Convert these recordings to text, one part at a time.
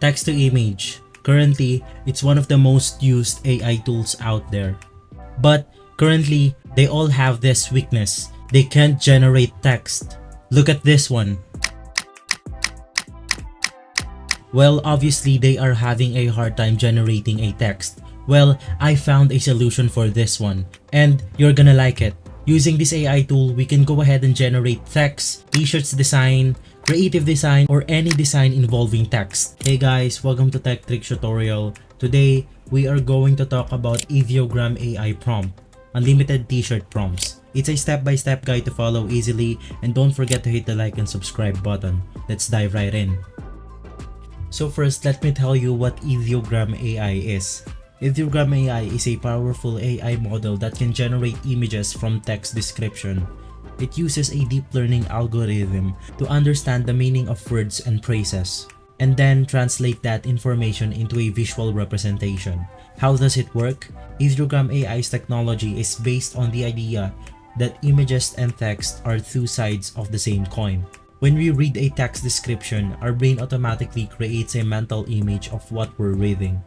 Text to image. Currently, it's one of the most used AI tools out there. But currently, they all have this weakness. They can't generate text. Look at this one. Well, obviously they are having a hard time generating a text. Well, I found a solution for this one, and you're gonna like it. Using this AI tool, we can go ahead and generate text, t-shirts design, creative design, or any design involving text. Hey guys, welcome to Tech Tricks Tutorial. Today, we are going to talk about Ideogram AI prompt, unlimited t-shirt prompts. It's a step-by-step guide to follow easily, and don't forget to hit the like and subscribe button. Let's dive right in. So first, let me tell you what Ideogram AI is. Ideogram AI is a powerful AI model that can generate images from text description. It uses a deep learning algorithm to understand the meaning of words and phrases, and then translate that information into a visual representation. How does it work? Ideogram AI's technology is based on the idea that images and text are two sides of the same coin. When we read a text description, our brain automatically creates a mental image of what we're reading.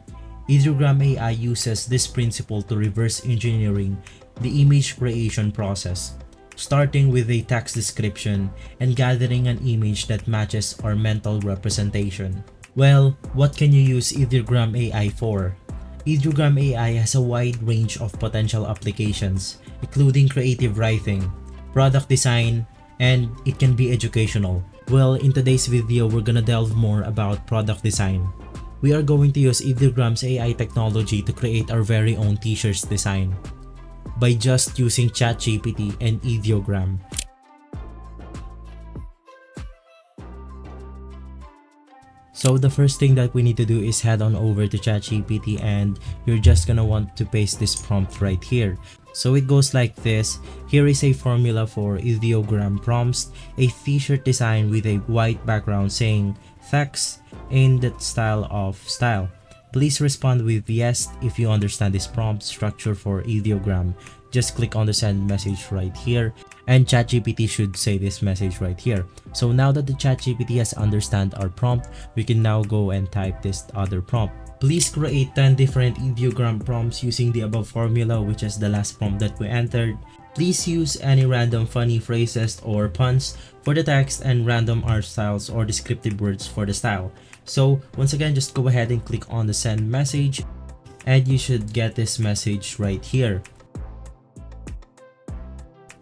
Ideogram AI uses this principle to reverse engineering the image creation process, starting with a text description and gathering an image that matches our mental representation. Well, what can you use Ideogram AI for? Ideogram AI has a wide range of potential applications, including creative writing, product design, and it can be educational. Well, in today's video, we're gonna delve more about product design. We are going to use Ideogram's AI technology to create our very own t-shirts design by just using ChatGPT and Ideogram. So the first thing that we need to do is head on over to ChatGPT, and you're just gonna want to paste this prompt right here. So it goes like this. Here is a formula for Ideogram prompts, a t-shirt design with a white background saying text in the style of style. Please respond with yes if you understand this prompt structure for Ideogram. Just click on the send message right here, and ChatGPT should say this message right here. So now that the ChatGPT has understand our prompt, we can now go and type this other prompt. Please create 10 different Ideogram prompts using the above formula, which is the last prompt that we entered. Please use any random funny phrases or puns for the text and random art styles or descriptive words for the style. So once again, just go ahead and click on the send message, and you should get this message right here.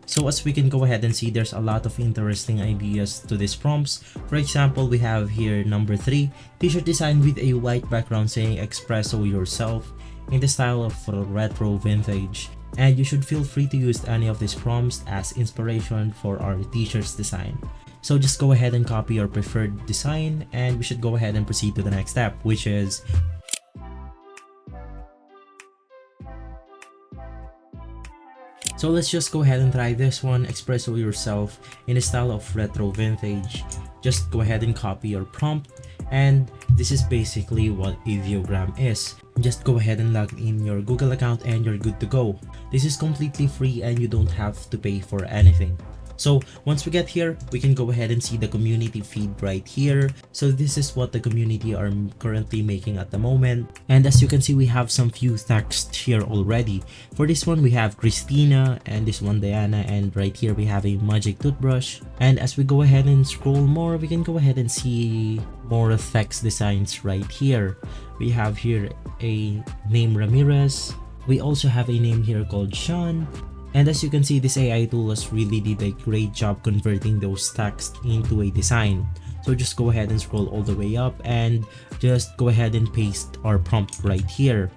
So as we can go ahead and see, there's a lot of interesting ideas to these prompts. For example, we have here number 3, t-shirt design with a white background saying espresso yourself in the style of retro vintage. And you should feel free to use any of these prompts as inspiration for our t-shirts design. So just go ahead and copy your preferred design, and we should go ahead and proceed to the next step, which is so let's just go ahead and try this one, espresso yourself in the style of retro vintage. Just go ahead and copy your prompt, and this is basically what Ideogram is. Just go ahead and log in your Google account and you're good to go. This is completely free and you don't have to pay for anything. So once we get here, we can go ahead and see the community feed right here. So this is what the community are currently making at the moment. And as you can see, we have some few text here already. For this one, we have Christina, and this one Diana, and right here we have a magic toothbrush. And as we go ahead and scroll more, we can go ahead and see more text designs right here. We have here a name Ramirez. We also have a name here called Sean. And as you can see, this AI tool has really did a great job converting those text into a design. So just go ahead and scroll all the way up and just go ahead and paste our prompt right here.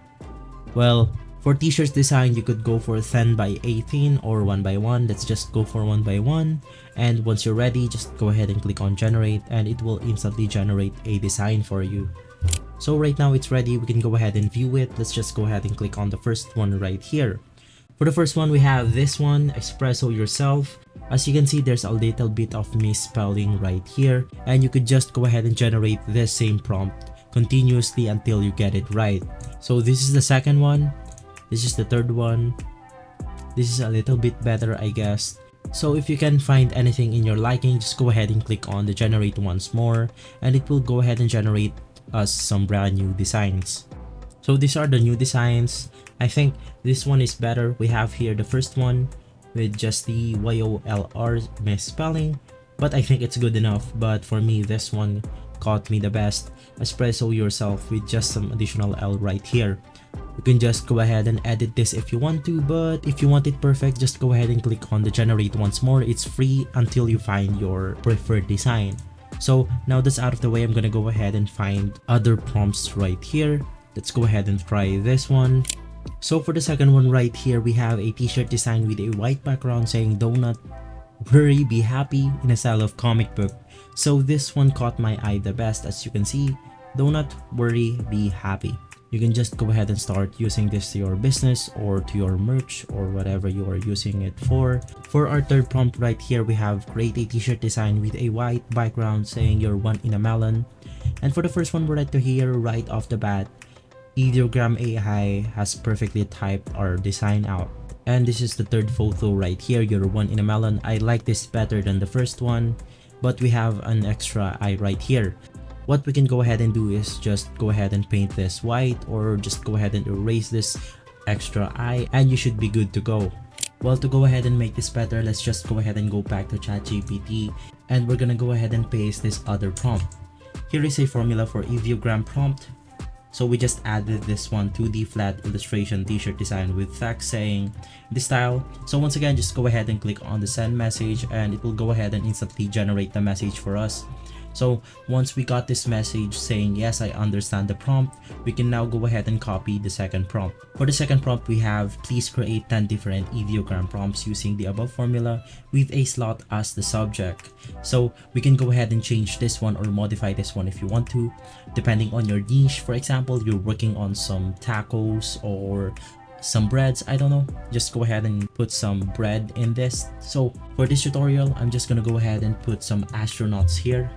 Well, for t-shirts design, you could go for 10 by 18 or 1 by 1. Let's just go for 1 by 1. And once you're ready, just go ahead and click on generate, and it will instantly generate a design for you. So right now it's ready. We can go ahead and view it. Let's just go ahead and click on the first one right here. For the first one, we have this one, espresso yourself. As you can see, there's a little bit of misspelling right here, and you could just go ahead and generate this same prompt continuously until you get it right. So this is the second one. This is the third one. This is a little bit better, I guess. So if you can find anything in your liking, just go ahead and click on the generate once more, and it will go ahead and generate us some brand new designs. So these are the new designs. I think this one is better. We have here the first one with just the YOLR misspelling, but I think it's good enough. But for me, this one caught me the best. Espresso yourself with just some additional L right here. You can just go ahead and edit this if you want to, but if you want it perfect, just go ahead and click on the generate once more. It's free until you find your preferred design. So now that's out of the way, I'm gonna go ahead and find other prompts right here. Let's go ahead and try this one. So for the second one right here, we have a t-shirt design with a white background saying "Donut worry, be happy" in a style of comic book. So this one caught my eye the best. As you can see, "Donut worry, be happy." You can just go ahead and start using this to your business or to your merch or whatever you are using it for. For our third prompt right here, we have create a t-shirt design with a white background saying "You're one in a melon." And for the first one right to here, right off the bat, Ideogram AI has perfectly typed our design out. And this is the third photo right here, "You're one in a melon." I like this better than the first one, but we have an extra eye right here. What we can go ahead and do is just go ahead and paint this white, or just go ahead and erase this extra eye, and you should be good to go. Well, to go ahead and make this better, let's just go ahead and go back to ChatGPT, and we're gonna go ahead and paste this other prompt. Here is a formula for Ideogram prompt. So we just added this one to the flat illustration t-shirt design with text saying the style. So once again, just go ahead and click on the send message, and it will go ahead and instantly generate the message for us. So once we got this message saying "Yes, I understand the prompt," we can now go ahead and copy the second prompt. For the second prompt, we have "Please create 10 different Ideogram prompts using the above formula with a slot as the subject." So we can go ahead and change this one or modify this one if you want to, depending on your niche. For example, you're working on some tacos or some breads, I don't know, just go ahead and put some bread in this. So for this tutorial, I'm just gonna go ahead and put some astronauts here.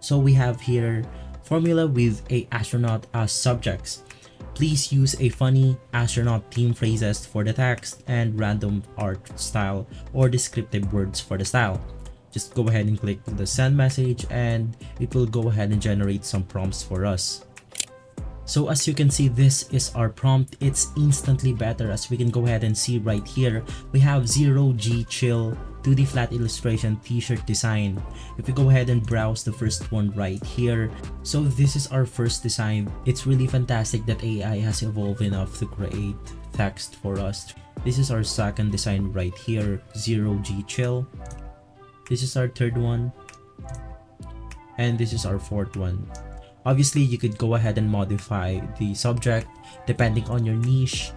So we have here formula with a astronaut as subjects. Please use a funny astronaut theme phrases for the text and random art style or descriptive words for the style. Just go ahead and click the send message, and it will go ahead and generate some prompts for us. So as you can see, this is our prompt. It's instantly better. As we can go ahead and see right here, we have 0G chill to the flat illustration t-shirt design. If we go ahead and browse the first one right here, so this is our first design. It's really fantastic that AI has evolved enough to create text for us. This is our second design right here, 0G chill. This is our third one, and this is our fourth one. Obviously, you could go ahead and modify the subject depending on your niche.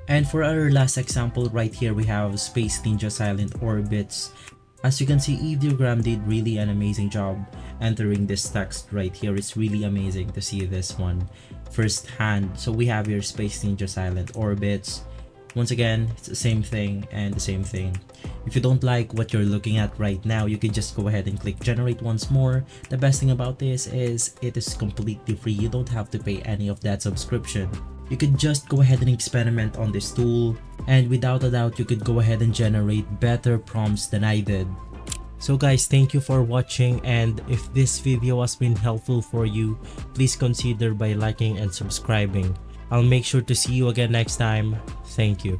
And for our last example right here, we have Space Ninja Silent Orbits. As you can see, Ideogram did really an amazing job entering this text right here. It's really amazing to see this one firsthand. So we have here Space Ninja Silent Orbits. Once again, it's the same thing and the same thing. If you don't like what you're looking at right now, you can just go ahead and click generate once more. The best thing about this is it is completely free. You don't have to pay any of that subscription. You could just go ahead and experiment on this tool, and without a doubt, you could go ahead and generate better prompts than I did. So guys, thank you for watching, and if this video has been helpful for you, please consider by liking and subscribing. I'll make sure to see you again next time. Thank you.